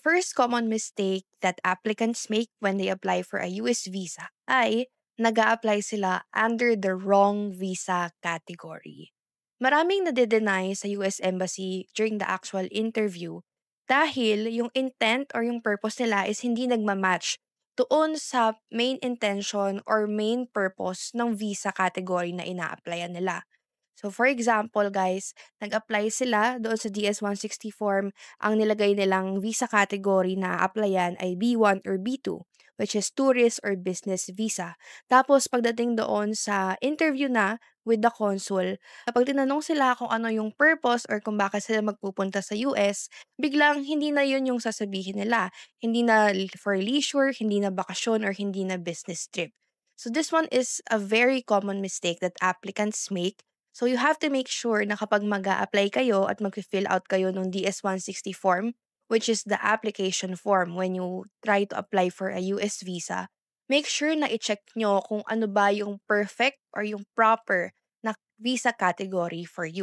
First common mistake that applicants make when they apply for a US visa ay nag-a-apply sila under the wrong visa category. Maraming nade-deny sa US Embassy during the actual interview dahil yung intent or yung purpose nila is hindi nagma-match doon sa main intention or main purpose ng visa category na ina-applyan nila. So for example guys, nag-apply sila doon sa DS-160 form, ang nilagay nilang visa category na applyan ay B1 or B2, which is tourist or business visa. Tapos pagdating doon sa interview na with the consul, kapag tinanong sila kung ano yung purpose or kung bakit sila magpupunta sa US, biglang hindi na yun yung sasabihin nila. Hindi na for leisure, hindi na bakasyon, or hindi na business trip. So this one is a very common mistake that applicants make. So you have to make sure na kapag mag-a-apply kayo at mag-fill out kayo ng DS-160 form, which is the application form when you try to apply for a US visa, make sure na i-check nyo kung ano ba yung perfect or yung proper na visa category for you.